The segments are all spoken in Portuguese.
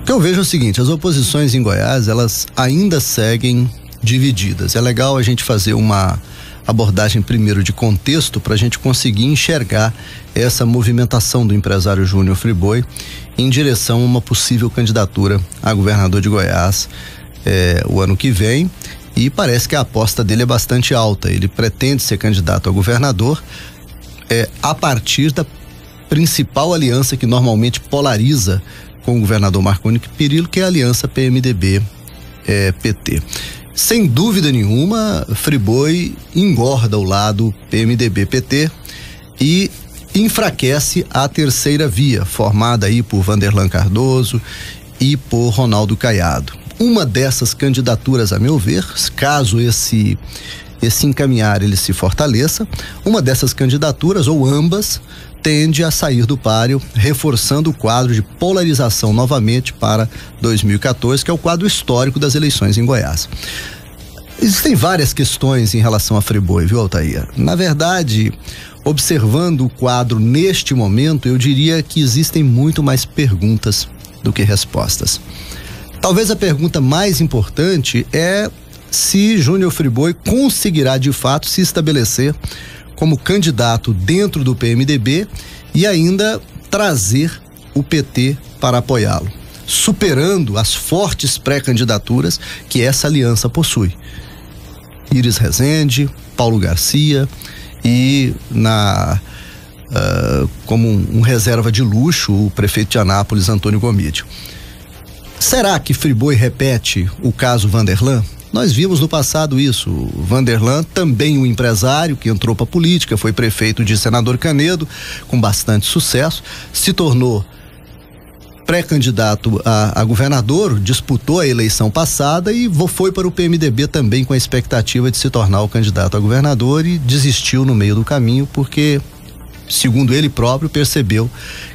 O que eu vejo é o seguinte: as oposições em Goiás, elas ainda seguem divididas. É legal a gente fazer uma abordagem primeiro de contexto para a gente conseguir enxergar essa movimentação do empresário Júnior Friboi em direção a uma possível candidatura a governador de Goiás o ano que vem, e parece que a aposta dele é bastante alta. Ele pretende ser candidato a governador a partir da principal aliança que normalmente polariza com o governador Marconi Perillo, que é a aliança PMDB-PT. Sem dúvida nenhuma, Friboi engorda o lado PMDB-PT e enfraquece a terceira via, formada aí por Vanderlan Cardoso e por Ronaldo Caiado. Uma dessas candidaturas, a meu ver, caso esse encaminhar ele se fortaleça, uma dessas candidaturas, ou ambas, tende a sair do páreo, reforçando o quadro de polarização novamente para 2014, que é o quadro histórico das eleições em Goiás. Existem várias questões em relação a Friboi, viu, Altair? Na verdade, observando o quadro neste momento, eu diria que existem muito mais perguntas do que respostas. Talvez a pergunta mais importante é se Júnior Friboi conseguirá de fato se estabelecer como candidato dentro do PMDB e ainda trazer o PT para apoiá-lo, superando as fortes pré-candidaturas que essa aliança possui. Iris Rezende, Paulo Garcia e como um reserva de luxo, o prefeito de Anápolis, Antônio Gomídio. Será que Friboi repete o caso Vanderlan? Nós vimos no passado isso. O Vanderlan, também um empresário que entrou para a política, foi prefeito de Senador Canedo, com bastante sucesso, se tornou pré-candidato a governador, disputou a eleição passada e foi para o PMDB também com a expectativa de se tornar o candidato a governador, e desistiu no meio do caminho porque, segundo ele próprio, percebeu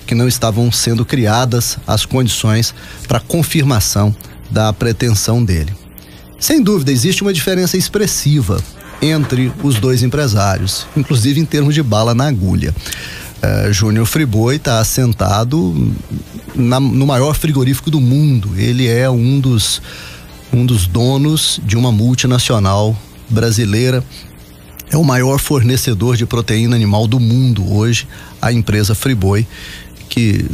que não estavam sendo criadas as condições para confirmação da pretensão dele. Sem dúvida, existe uma diferença expressiva entre os dois empresários, inclusive em termos de bala na agulha. Júnior Friboi está assentado no maior frigorífico do mundo. Ele é um dos donos de uma multinacional brasileira. É o maior fornecedor de proteína animal do mundo hoje, a empresa Friboi, que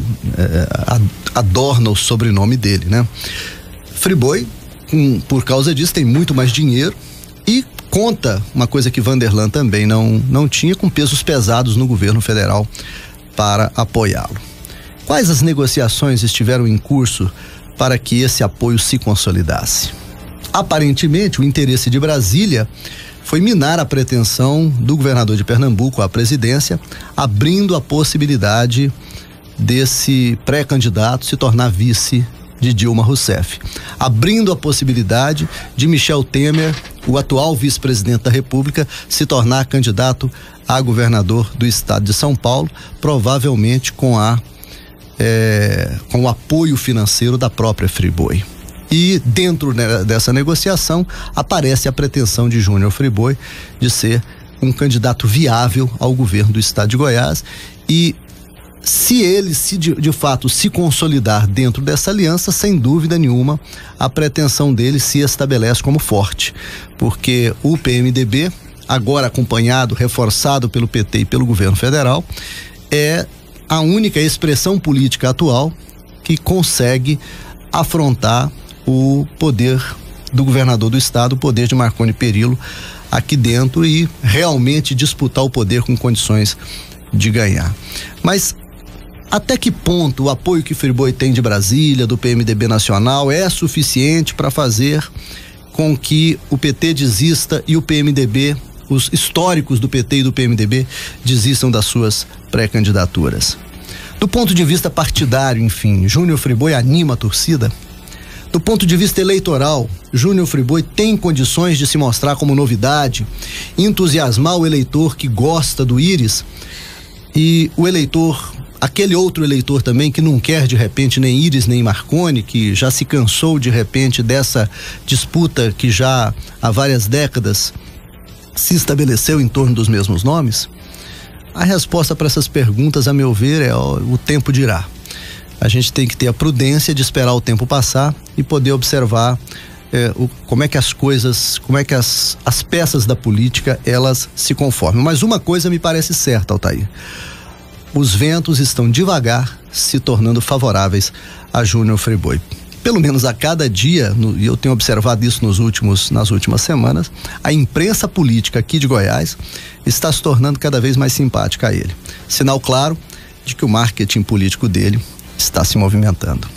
adorna o sobrenome dele, né? Friboi, por causa disso, tem muito mais dinheiro e conta, uma coisa que Vanderlan também não tinha, com pesos pesados no governo federal para apoiá-lo. Quais as negociações estiveram em curso para que esse apoio se consolidasse? Aparentemente, o interesse de Brasília foi minar a pretensão do governador de Pernambuco à presidência, abrindo a possibilidade desse pré-candidato se tornar vice de Dilma Rousseff, abrindo a possibilidade de Michel Temer, o atual vice-presidente da República, se tornar candidato a governador do estado de São Paulo, provavelmente com o apoio financeiro da própria Friboi. E dentro dessa negociação aparece a pretensão de Júnior Friboi de ser um candidato viável ao governo do estado de Goiás, e se ele de fato se consolidar dentro dessa aliança, sem dúvida nenhuma, a pretensão dele se estabelece como forte, porque o PMDB, agora acompanhado, reforçado pelo PT e pelo governo federal, é a única expressão política atual que consegue afrontar o poder do governador do estado, o poder de Marconi Perillo aqui dentro, e realmente disputar o poder com condições de ganhar. Mas até que ponto o apoio que Friboi tem de Brasília, do PMDB nacional, é suficiente para fazer com que o PT desista e o PMDB, os históricos do PT e do PMDB, desistam das suas pré-candidaturas? Do ponto de vista partidário, enfim, Júnior Friboi anima a torcida? Do ponto de vista eleitoral, Júnior Friboi tem condições de se mostrar como novidade, entusiasmar o eleitor que gosta do Iris, e o eleitor, aquele outro eleitor também que não quer de repente nem Iris nem Marconi, que já se cansou de repente dessa disputa que já há várias décadas se estabeleceu em torno dos mesmos nomes? A resposta para essas perguntas, a meu ver, o tempo dirá. A gente tem que ter a prudência de esperar o tempo passar e poder observar como é que as coisas, como é que as peças da política, elas se conformam. Mas uma coisa me parece certa, Altair: os ventos estão devagar se tornando favoráveis a Júnior Friboi. Pelo menos a cada dia, e eu tenho observado isso nas últimas semanas, a imprensa política aqui de Goiás está se tornando cada vez mais simpática a ele. Sinal claro de que o marketing político dele está se movimentando.